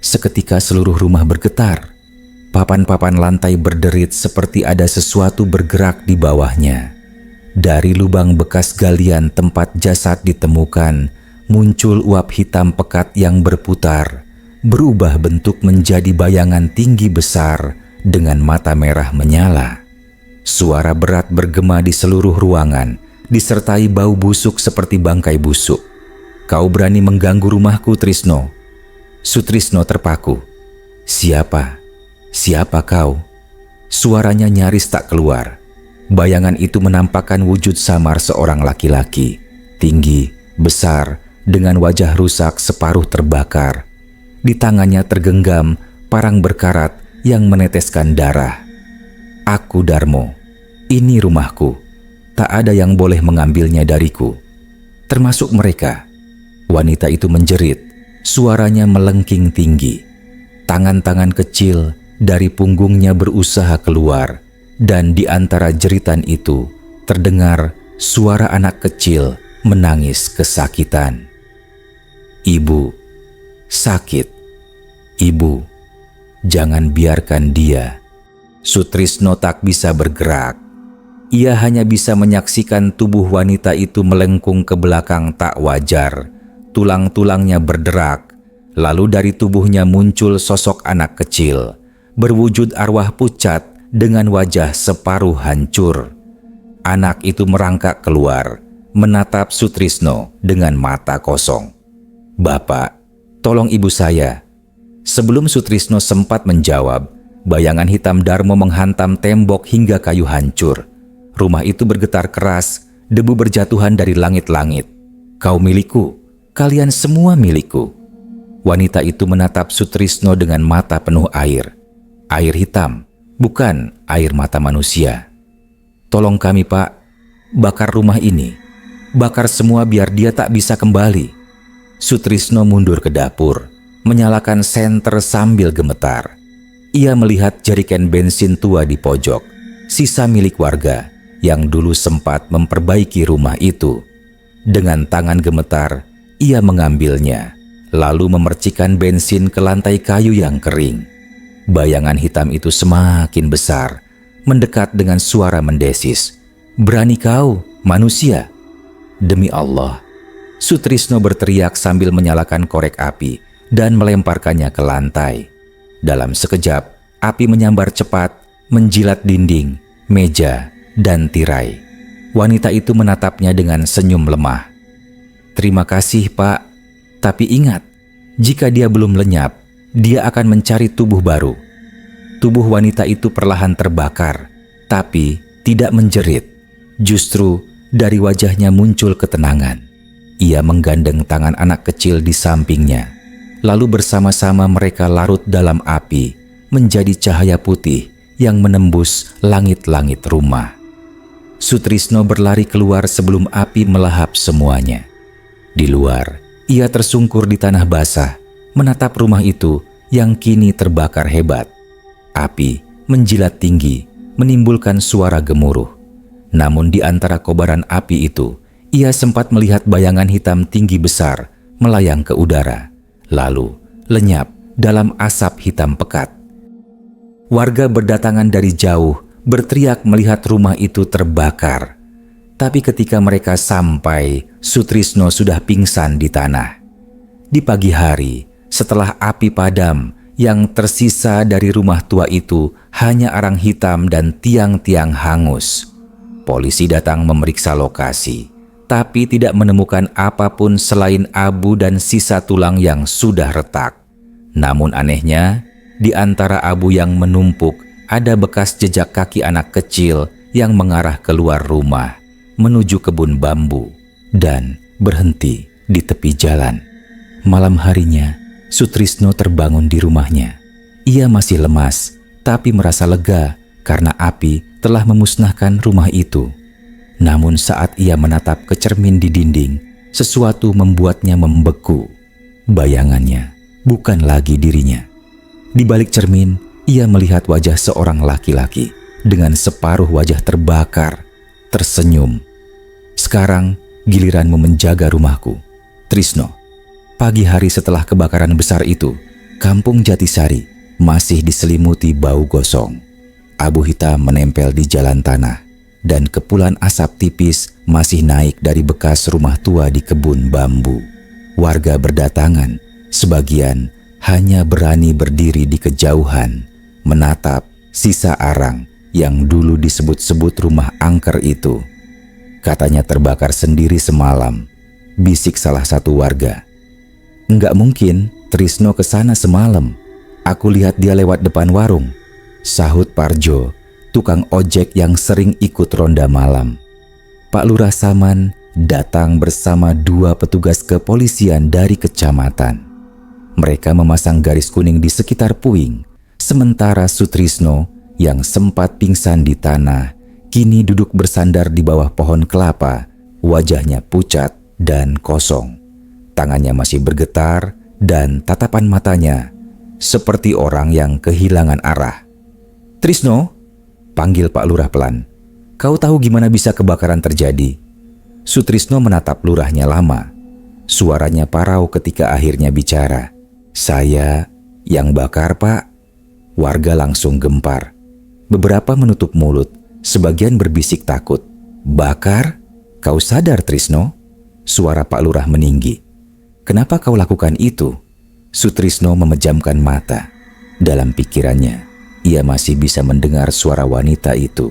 Seketika seluruh rumah bergetar. Papan-papan lantai berderit seperti ada sesuatu bergerak di bawahnya. Dari lubang bekas galian tempat jasad ditemukan, muncul uap hitam pekat yang berputar, berubah bentuk menjadi bayangan tinggi besar dengan mata merah menyala. Suara berat bergema di seluruh ruangan, disertai bau busuk seperti bangkai busuk. "Kau berani mengganggu rumahku, Trisno?" Sutrisno terpaku. "Siapa? Siapa kau?" Suaranya nyaris tak keluar. Bayangan itu menampakkan wujud samar seorang laki-laki, tinggi, besar, dengan wajah rusak separuh terbakar. Di tangannya tergenggam parang berkarat yang meneteskan darah. "Aku Darmo, ini rumahku. Tak ada yang boleh mengambilnya dariku, termasuk mereka." Wanita itu menjerit, suaranya melengking tinggi. Tangan-tangan kecil dari punggungnya berusaha keluar, dan di antara jeritan itu terdengar suara anak kecil menangis kesakitan. "Ibu, sakit. Ibu, jangan biarkan dia." Sutrisno tak bisa bergerak. Ia hanya bisa menyaksikan tubuh wanita itu melengkung ke belakang tak wajar. Tulang-tulangnya berderak, lalu dari tubuhnya muncul sosok anak kecil, berwujud arwah pucat dengan wajah separuh hancur. Anak itu merangkak keluar, menatap Sutrisno dengan mata kosong. "Bapak, tolong ibu saya." Sebelum Sutrisno sempat menjawab, bayangan hitam Darmo menghantam tembok hingga kayu hancur. Rumah itu bergetar keras, debu berjatuhan dari langit-langit. "Kau milikku, kalian semua milikku." Wanita itu menatap Sutrisno dengan mata penuh air. Air hitam, bukan air mata manusia. "Tolong kami, Pak. Bakar rumah ini. Bakar semua biar dia tak bisa kembali." Sutrisno mundur ke dapur, menyalakan senter sambil gemetar. Ia melihat jeriken bensin tua di pojok, sisa milik warga yang dulu sempat memperbaiki rumah itu. Dengan tangan gemetar, ia mengambilnya, lalu memercikan bensin ke lantai kayu yang kering. Bayangan hitam itu semakin besar, mendekat dengan suara mendesis. "Berani kau, manusia?" "Demi Allah!" Sutrisno berteriak sambil menyalakan korek api dan melemparkannya ke lantai. Dalam sekejap, api menyambar cepat, menjilat dinding, meja, dan tirai. Wanita itu menatapnya dengan senyum lemah. "Terima kasih, Pak. Tapi ingat, jika dia belum lenyap, dia akan mencari tubuh baru." Tubuh wanita itu perlahan terbakar, tapi tidak menjerit. Justru dari wajahnya muncul ketenangan. Ia menggandeng tangan anak kecil di sampingnya. Lalu bersama-sama mereka larut dalam api, menjadi cahaya putih yang menembus langit-langit rumah. Sutrisno berlari keluar sebelum api melahap semuanya. Di luar, ia tersungkur di tanah basah, menatap rumah itu yang kini terbakar hebat. Api menjilat tinggi, menimbulkan suara gemuruh. Namun di antara kobaran api itu, ia sempat melihat bayangan hitam tinggi besar melayang ke udara, lalu lenyap dalam asap hitam pekat. Warga berdatangan dari jauh, berteriak melihat rumah itu terbakar. Tapi ketika mereka sampai, Sutrisno sudah pingsan di tanah. Di pagi hari, setelah api padam, yang tersisa dari rumah tua itu hanya arang hitam dan tiang-tiang hangus. Polisi datang memeriksa lokasi, tapi tidak menemukan apapun selain abu dan sisa tulang yang sudah retak. Namun anehnya, di antara abu yang menumpuk ada bekas jejak kaki anak kecil yang mengarah keluar rumah, menuju kebun bambu, dan berhenti di tepi jalan. Malam harinya, Sutrisno terbangun di rumahnya. Ia masih lemas, tapi merasa lega karena api telah memusnahkan rumah itu. Namun saat ia menatap ke cermin di dinding, sesuatu membuatnya membeku. Bayangannya bukan lagi dirinya. Di balik cermin, ia melihat wajah seorang laki-laki dengan separuh wajah terbakar, tersenyum. "Sekarang giliranmu menjaga rumahku, Trisno." Pagi hari setelah kebakaran besar itu, kampung Jatisari masih diselimuti bau gosong. Abu hitam menempel di jalan tanah, dan kepulan asap tipis masih naik dari bekas rumah tua di kebun bambu. Warga berdatangan, sebagian hanya berani berdiri di kejauhan, menatap sisa arang yang dulu disebut-sebut rumah angker itu. "Katanya terbakar sendiri semalam," bisik salah satu warga. "Enggak mungkin Trisno ke sana semalam. Aku lihat dia lewat depan warung," sahut Parjo, tukang ojek yang sering ikut ronda malam. Pak Lurah Saman datang bersama 2 petugas kepolisian dari kecamatan. Mereka memasang garis kuning di sekitar puing, sementara Sutrisno yang sempat pingsan di tanah kini duduk bersandar di bawah pohon kelapa, wajahnya pucat dan kosong. Tangannya masih bergetar dan tatapan matanya seperti orang yang kehilangan arah. "Trisno," panggil Pak Lurah pelan. "Kau tahu gimana bisa kebakaran terjadi?" Sutrisno menatap lurahnya lama. Suaranya parau ketika akhirnya bicara. "Saya yang bakar, Pak." Warga langsung gempar. Beberapa menutup mulut, sebagian berbisik takut. "Bakar? Kau sadar, Trisno?" Suara Pak Lurah meninggi. "Kenapa kau lakukan itu?" Sutrisno memejamkan mata. Dalam pikirannya, ia masih bisa mendengar suara wanita itu.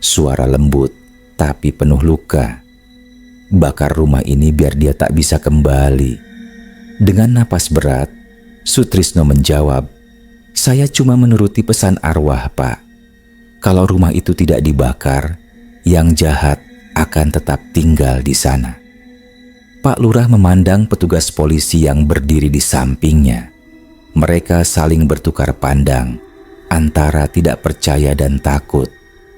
Suara lembut, tapi penuh luka. Bakar rumah ini biar dia tak bisa kembali. Dengan napas berat, Sutrisno menjawab, "Saya cuma menuruti pesan arwah, Pak. Kalau rumah itu tidak dibakar, yang jahat akan tetap tinggal di sana." Pak Lurah memandang petugas polisi yang berdiri di sampingnya. Mereka saling bertukar pandang, antara tidak percaya dan takut.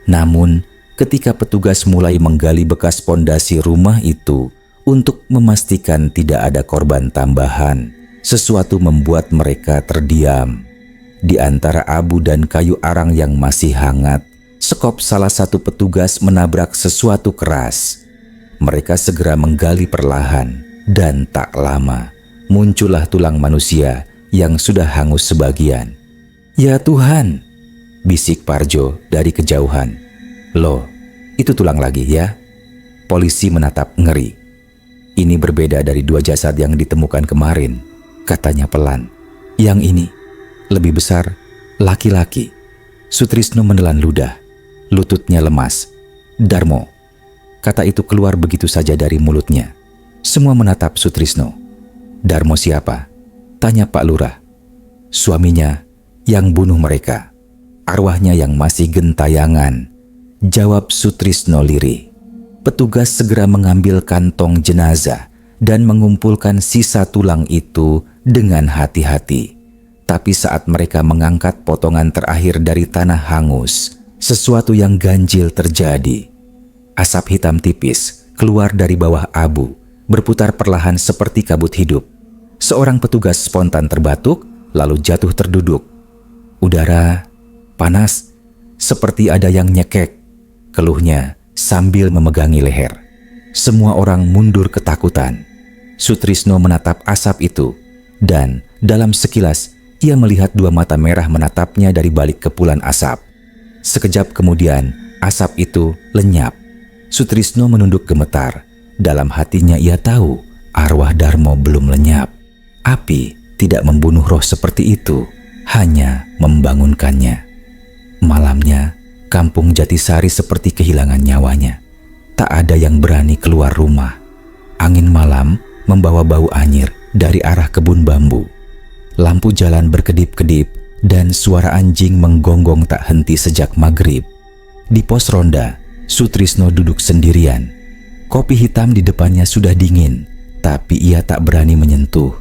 Namun, ketika petugas mulai menggali bekas pondasi rumah itu untuk memastikan tidak ada korban tambahan, sesuatu membuat mereka terdiam. Di antara abu dan kayu arang yang masih hangat, sekop salah satu petugas menabrak sesuatu keras. Mereka segera menggali perlahan, dan tak lama muncullah tulang manusia yang sudah hangus sebagian. "Ya Tuhan," bisik Parjo dari kejauhan. "Loh, itu tulang lagi ya?" Polisi menatap ngeri. "Ini berbeda dari 2 jasad yang ditemukan kemarin," katanya pelan. "Yang ini lebih besar, laki-laki." Sutrisno menelan ludah. Lututnya lemas. "Darmo." Kata itu keluar begitu saja dari mulutnya. Semua menatap Sutrisno. "Darmo siapa?" tanya Pak Lurah. "Suaminya yang bunuh mereka. Arwahnya yang masih gentayangan," jawab Sutrisno lirih. Petugas segera mengambil kantong jenazah dan mengumpulkan sisa tulang itu dengan hati-hati. Tapi saat mereka mengangkat potongan terakhir dari tanah hangus, sesuatu yang ganjil terjadi. Asap hitam tipis keluar dari bawah abu, berputar perlahan seperti kabut hidup. Seorang petugas spontan terbatuk, lalu jatuh terduduk. "Udara panas, seperti ada yang nyekek," keluhnya sambil memegangi leher. Semua orang mundur ketakutan. Sutrisno menatap asap itu, dan dalam sekilas ia melihat 2 mata merah menatapnya dari balik kepulan asap. Sekejap kemudian, asap itu lenyap. Sutrisno menunduk gemetar. Dalam hatinya ia tahu arwah Darmo belum lenyap. Api tidak membunuh roh seperti itu, hanya membangunkannya. Malamnya, kampung Jatisari seperti kehilangan nyawanya. Tak ada yang berani keluar rumah. Angin malam membawa bau anyir dari arah kebun bambu. Lampu jalan berkedip-kedip dan suara anjing menggonggong tak henti sejak maghrib. Di pos ronda, Sutrisno duduk sendirian. Kopi hitam di depannya sudah dingin, tapi ia tak berani menyentuh.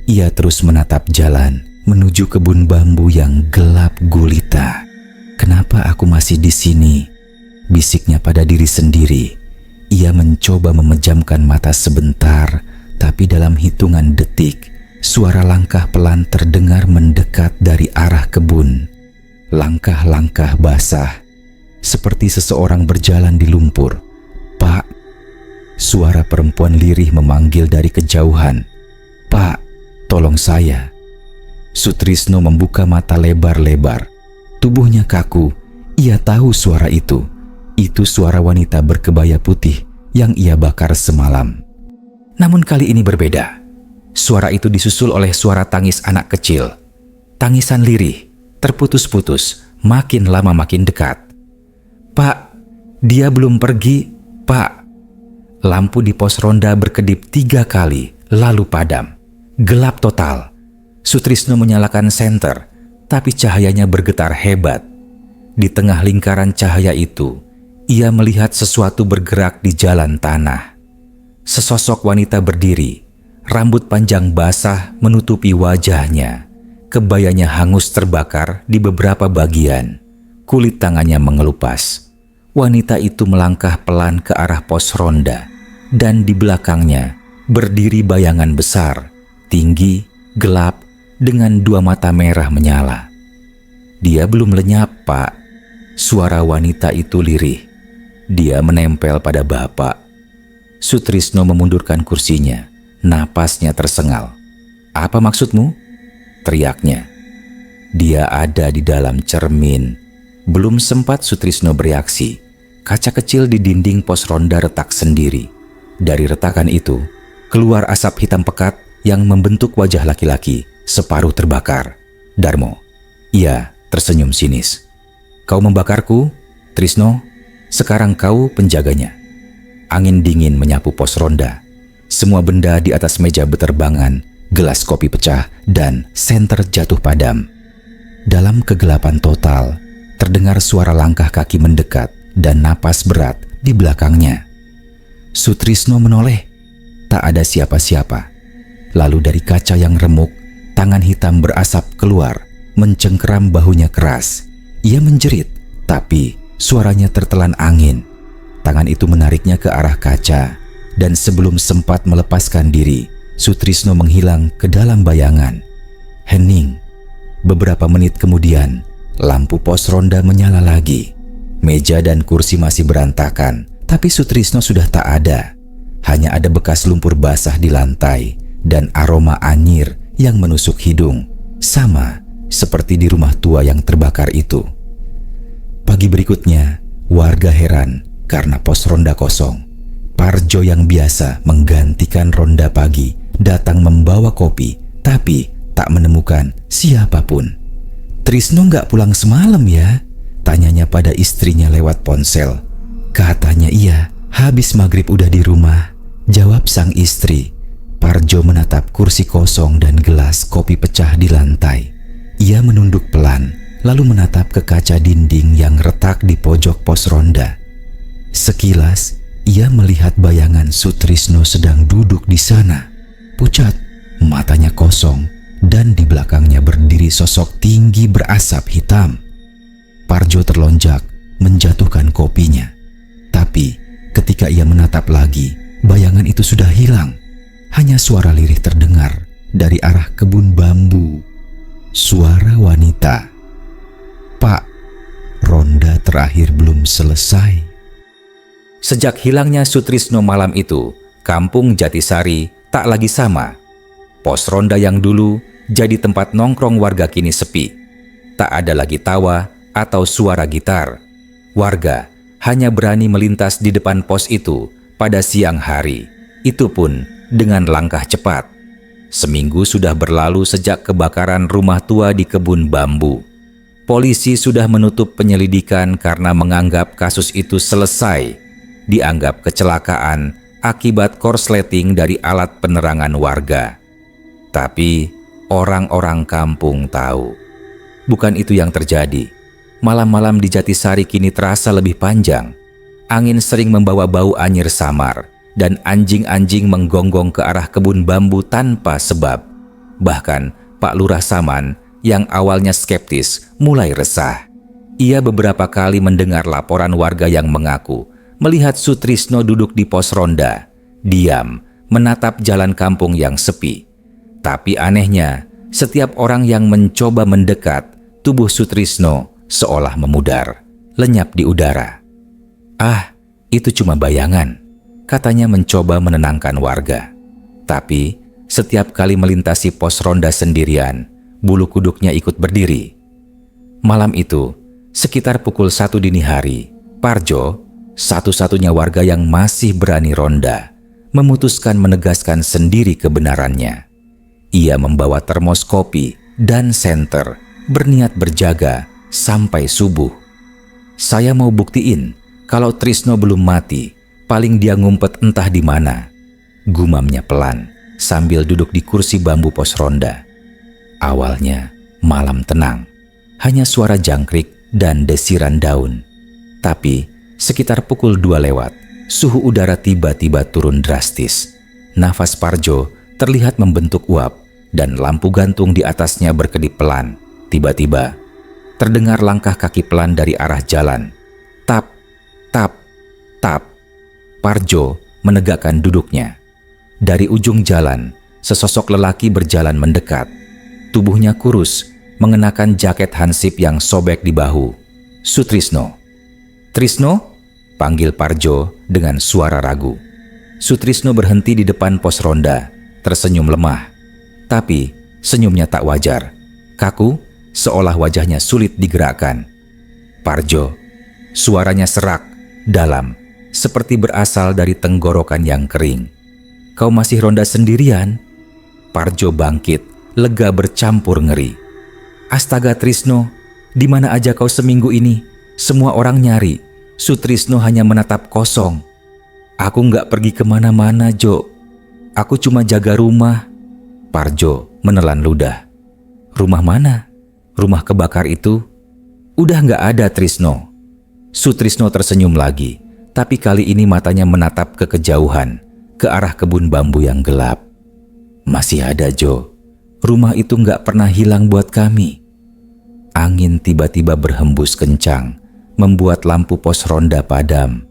Ia terus menatap jalan menuju kebun bambu yang gelap gulita. "Kenapa aku masih di sini?" bisiknya pada diri sendiri. Ia mencoba memejamkan mata sebentar, tapi dalam hitungan detik, suara langkah pelan terdengar mendekat dari arah kebun. Langkah-langkah basah, seperti seseorang berjalan di lumpur. "Pak," suara perempuan lirih memanggil dari kejauhan. "Pak, tolong saya." Sutrisno membuka mata lebar-lebar. Tubuhnya kaku. Ia tahu suara itu. Itu suara wanita berkebaya putih yang ia bakar semalam. Namun kali ini berbeda. Suara itu disusul oleh suara tangis anak kecil. Tangisan lirih, terputus-putus, makin lama makin dekat. "Pak, dia belum pergi, Pak." Lampu di pos ronda berkedip 3 kali, lalu padam. Gelap total. Sutrisno menyalakan senter, tapi cahayanya bergetar hebat. Di tengah lingkaran cahaya itu, ia melihat sesuatu bergerak di jalan tanah. Sesosok wanita berdiri, rambut panjang basah menutupi wajahnya. Kebayanya hangus terbakar di beberapa bagian. Kulit tangannya mengelupas. Wanita itu melangkah pelan ke arah pos ronda, dan di belakangnya berdiri bayangan besar, tinggi, gelap, dengan dua mata merah menyala. Dia belum lenyap, Pak. Suara wanita itu lirih. Dia menempel pada Bapak. Sutrisno memundurkan kursinya. Napasnya tersengal. Apa maksudmu? Teriaknya. Dia ada di dalam cermin. Belum sempat Sutrisno bereaksi, kaca kecil di dinding pos ronda retak sendiri. Dari retakan itu, keluar asap hitam pekat yang membentuk wajah laki-laki separuh terbakar. Darmo. Ia tersenyum sinis. Kau membakarku, Trisno. Sekarang kau penjaganya. Angin dingin menyapu pos ronda. Semua benda di atas meja beterbangan, gelas kopi pecah, dan senter jatuh padam. Dalam kegelapan total, terdengar suara langkah kaki mendekat dan napas berat di belakangnya. Sutrisno menoleh. Tak ada siapa-siapa. Lalu dari kaca yang remuk, tangan hitam berasap keluar, mencengkeram bahunya keras. Ia menjerit, tapi suaranya tertelan angin. Tangan itu menariknya ke arah kaca, dan sebelum sempat melepaskan diri, Sutrisno menghilang ke dalam bayangan. Hening. Beberapa menit kemudian, lampu pos ronda menyala lagi. Meja dan kursi masih berantakan, tapi Sutrisno sudah tak ada. Hanya ada bekas lumpur basah di lantai dan aroma anyir yang menusuk hidung, sama seperti di rumah tua yang terbakar itu. Pagi berikutnya, warga heran karena pos ronda kosong. Parjo yang biasa menggantikan ronda pagi datang membawa kopi, tapi tak menemukan siapapun. Trisno nggak pulang semalam ya? Tanyanya pada istrinya lewat ponsel. Katanya iya, habis maghrib udah di rumah, jawab sang istri. Parjo menatap kursi kosong dan gelas kopi pecah di lantai. Ia menunduk pelan, lalu menatap ke kaca dinding yang retak di pojok pos ronda. Sekilas, ia melihat bayangan Sutrisno sedang duduk di sana. Pucat, matanya kosong, dan di belakangnya berdiri sosok tinggi berasap hitam. Parjo terlonjak, menjatuhkan kopinya. Tapi, ketika ia menatap lagi, bayangan itu sudah hilang. Hanya suara lirih terdengar dari arah kebun bambu. Suara wanita. Pak, ronda terakhir belum selesai. Sejak hilangnya Sutrisno malam itu, kampung Jatisari tak lagi sama. Pos ronda yang dulu jadi tempat nongkrong warga kini sepi. Tak ada lagi tawa atau suara gitar. Warga hanya berani melintas di depan pos itu pada siang hari. Itu pun dengan langkah cepat. Seminggu sudah berlalu sejak kebakaran rumah tua di kebun bambu. Polisi sudah menutup penyelidikan karena menganggap kasus itu selesai. Dianggap kecelakaan akibat korsleting dari alat penerangan warga. Tapi orang-orang kampung tahu, bukan itu yang terjadi. Malam-malam di Jatisari kini terasa lebih panjang. Angin sering membawa bau anyir samar, dan anjing-anjing menggonggong ke arah kebun bambu tanpa sebab. Bahkan Pak Lurah Saman yang awalnya skeptis mulai resah. Ia beberapa kali mendengar laporan warga yang mengaku melihat Sutrisno duduk di pos ronda, diam, menatap jalan kampung yang sepi. Tapi anehnya, setiap orang yang mencoba mendekat, tubuh Sutrisno seolah memudar, lenyap di udara. Ah, itu cuma bayangan, katanya mencoba menenangkan warga. Tapi, setiap kali melintasi pos ronda sendirian, bulu kuduknya ikut berdiri. Malam itu, sekitar pukul 1 dini hari, Parjo, satu-satunya warga yang masih berani ronda, memutuskan menegaskan sendiri kebenarannya. Ia membawa termos kopi dan senter, berniat berjaga sampai subuh. Saya mau buktiin kalau Trisno belum mati, paling dia ngumpet entah di mana, gumamnya pelan sambil duduk di kursi bambu pos ronda. Awalnya malam tenang, hanya suara jangkrik dan desiran daun. Tapi sekitar pukul 2 lewat, Suhu udara tiba-tiba turun drastis. Nafas Parjo terlihat membentuk uap dan lampu gantung di atasnya berkedip pelan. Tiba-tiba, terdengar langkah kaki pelan dari arah jalan. Tap, tap, tap. Parjo menegakkan duduknya. Dari ujung jalan, sesosok lelaki berjalan mendekat. Tubuhnya kurus, mengenakan jaket hansip yang sobek di bahu. Sutrisno. Trisno? Panggil Parjo dengan suara ragu. Sutrisno berhenti di depan pos ronda, tersenyum lemah. Tapi senyumnya tak wajar. Kaku, seolah wajahnya sulit digerakkan. Parjo. Suaranya serak, dalam, seperti berasal dari tenggorokan yang kering. Kau masih ronda sendirian? Parjo bangkit, lega bercampur ngeri. Astaga Trisno, di mana aja kau seminggu ini? Semua orang nyari. Sutrisno hanya menatap kosong. Aku nggak pergi kemana-mana, Jo. Aku cuma jaga rumah. Parjo menelan ludah. Rumah mana? Rumah kebakar itu? Udah nggak ada, Trisno. Sutrisno tersenyum lagi, tapi kali ini matanya menatap ke kejauhan, ke arah kebun bambu yang gelap. Masih ada, Jo. Rumah itu nggak pernah hilang buat kami. Angin tiba-tiba berhembus kencang, membuat lampu pos ronda padam.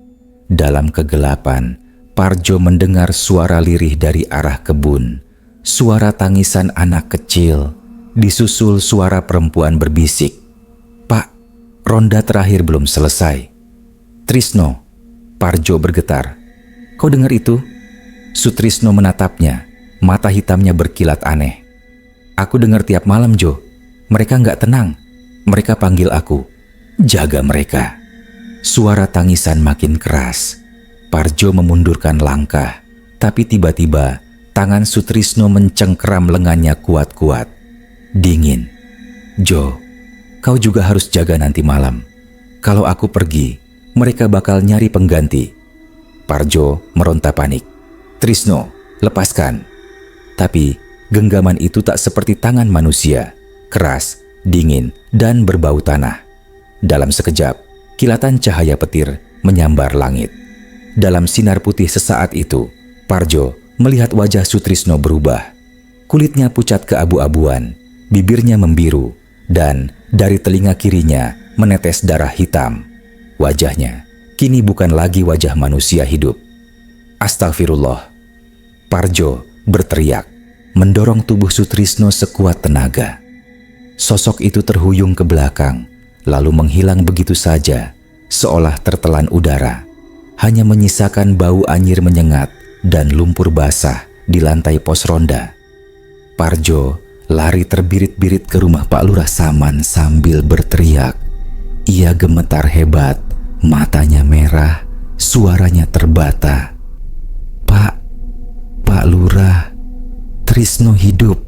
Dalam kegelapan, Parjo mendengar suara lirih dari arah kebun. Suara tangisan anak kecil, disusul suara perempuan berbisik. Pak, ronda terakhir belum selesai. Trisno, Parjo bergetar. Kau dengar itu? Sutrisno menatapnya, mata hitamnya berkilat aneh. Aku dengar tiap malam, Jo. Mereka nggak tenang. Mereka panggil aku. Jaga mereka. Suara tangisan makin keras. Parjo memundurkan langkah, tapi tiba-tiba tangan Sutrisno mencengkeram lengannya kuat-kuat. Dingin. Jo, kau juga harus jaga nanti malam. Kalau aku pergi, mereka bakal nyari pengganti. Parjo meronta panik. Trisno, lepaskan. Tapi genggaman itu tak seperti tangan manusia. Keras, dingin, dan berbau tanah. Dalam sekejap, kilatan cahaya petir menyambar langit. Dalam sinar putih sesaat itu, Parjo melihat wajah Sutrisno berubah. Kulitnya pucat keabu-abuan, bibirnya membiru, dan dari telinga kirinya menetes darah hitam. Wajahnya kini bukan lagi wajah manusia hidup. Astagfirullah. Parjo berteriak, mendorong tubuh Sutrisno sekuat tenaga. Sosok itu terhuyung ke belakang, lalu menghilang begitu saja, seolah tertelan udara. Hanya menyisakan bau anyir menyengat dan lumpur basah di lantai pos ronda. Parjo lari terbirit-birit ke rumah Pak Lurah Saman sambil berteriak. Ia gemetar hebat, matanya merah, suaranya terbata. Pak Lurah, Trisno hidup.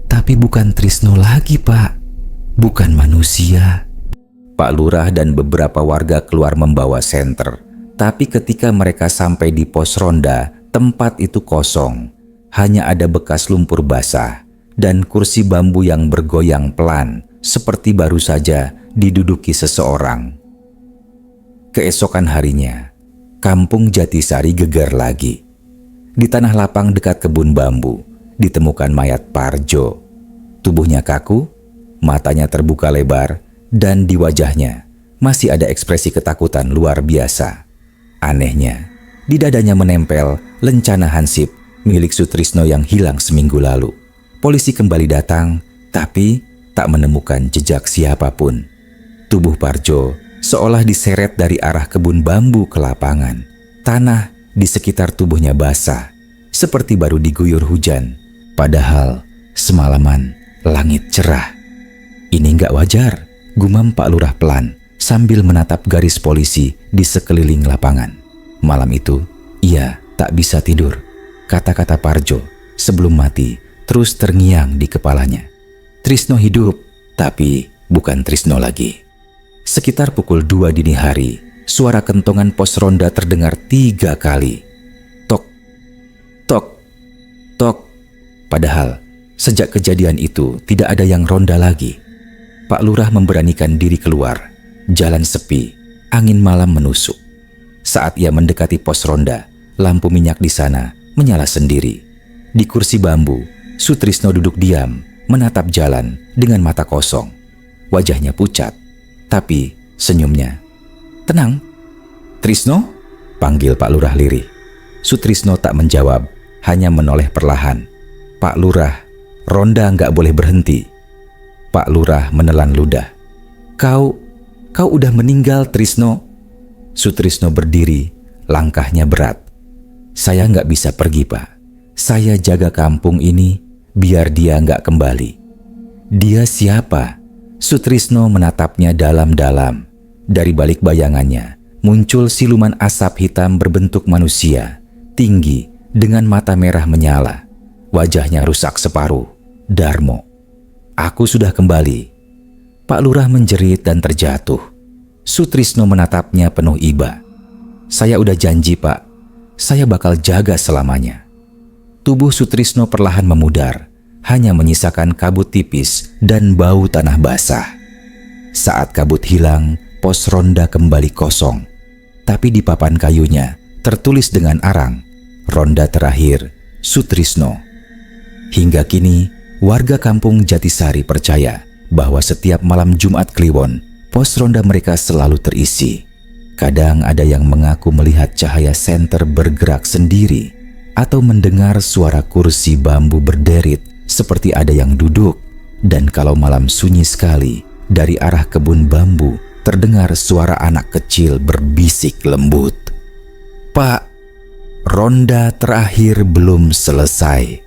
Tapi bukan Trisno lagi, Pak. Bukan manusia. Pak Lurah dan beberapa warga keluar membawa senter. Tapi ketika mereka sampai di pos ronda, tempat itu kosong. Hanya ada bekas lumpur basah dan kursi bambu yang bergoyang pelan, seperti baru saja diduduki seseorang. Keesokan harinya, kampung Jatisari gegar lagi. Di tanah lapang dekat kebun bambu, ditemukan mayat Parjo. Tubuhnya kaku, matanya terbuka lebar, dan di wajahnya masih ada ekspresi ketakutan luar biasa. Anehnya, di dadanya menempel lencana hansip milik Sutrisno yang hilang seminggu lalu. Polisi kembali datang, tapi tak menemukan jejak siapapun. Tubuh Parjo seolah diseret dari arah kebun bambu ke lapangan. Tanah di sekitar tubuhnya basah, seperti baru diguyur hujan. Padahal semalaman langit cerah. Ini nggak wajar, gumam Pak Lurah pelan sambil menatap garis polisi di sekeliling lapangan. Malam itu, ia tak bisa tidur. Kata-kata Parjo sebelum mati terus terngiang di kepalanya. Trisno hidup, tapi bukan Trisno lagi. Sekitar pukul 2 dini hari, suara kentongan pos ronda terdengar 3 kali. Tok, tok, tok. Padahal sejak kejadian itu tidak ada yang ronda lagi. Pak Lurah memberanikan diri keluar. Jalan sepi, angin malam menusuk. Saat ia mendekati pos ronda, lampu minyak di sana menyala sendiri. Di kursi bambu, Sutrisno duduk diam, menatap jalan dengan mata kosong. Wajahnya pucat, tapi senyumnya. "Tenang, Trisno?" panggil Pak Lurah lirih. Sutrisno tak menjawab, hanya menoleh perlahan. "Pak Lurah, ronda nggak boleh berhenti." Pak Lurah menelan ludah. Kau udah meninggal, Trisno." Sutrisno berdiri, langkahnya berat. "Saya nggak bisa pergi, Pak. Saya jaga kampung ini biar dia nggak kembali." "Dia siapa?" Sutrisno menatapnya dalam-dalam. Dari balik bayangannya muncul siluman asap hitam berbentuk manusia, tinggi, dengan mata merah menyala. Wajahnya rusak separuh. "Darmo, aku sudah kembali." Pak Lurah menjerit dan terjatuh. Sutrisno menatapnya penuh iba. "Saya udah janji, Pak. Saya bakal jaga selamanya." Tubuh Sutrisno perlahan memudar, hanya menyisakan kabut tipis dan bau tanah basah. Saat kabut hilang, pos ronda kembali kosong. Tapi di papan kayunya tertulis dengan arang, "Ronda terakhir, Sutrisno." Hingga kini, warga kampung Jatisari percaya bahwa setiap malam Jumat Kliwon, pos ronda mereka selalu terisi. Kadang ada yang mengaku melihat cahaya senter bergerak sendiri atau mendengar suara kursi bambu berderit seperti ada yang duduk. Dan kalau malam sunyi sekali, dari arah kebun bambu terdengar suara anak kecil berbisik lembut. "Pak, ronda terakhir belum selesai."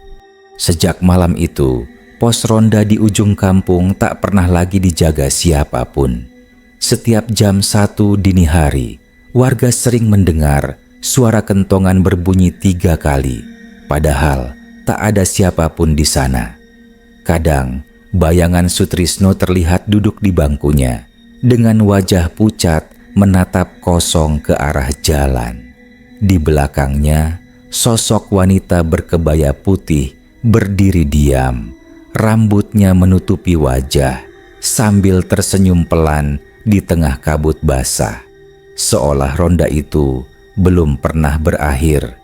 Sejak malam itu, pos ronda di ujung kampung tak pernah lagi dijaga siapapun. Setiap jam 1 dini hari, warga sering mendengar suara kentongan berbunyi 3 kali, padahal tak ada siapapun di sana. Kadang, bayangan Sutrisno terlihat duduk di bangkunya, dengan wajah pucat menatap kosong ke arah jalan. Di belakangnya, sosok wanita berkebaya putih berdiri diam. Rambutnya menutupi wajah sambil tersenyum pelan di tengah kabut basah. Seolah ronda itu belum pernah berakhir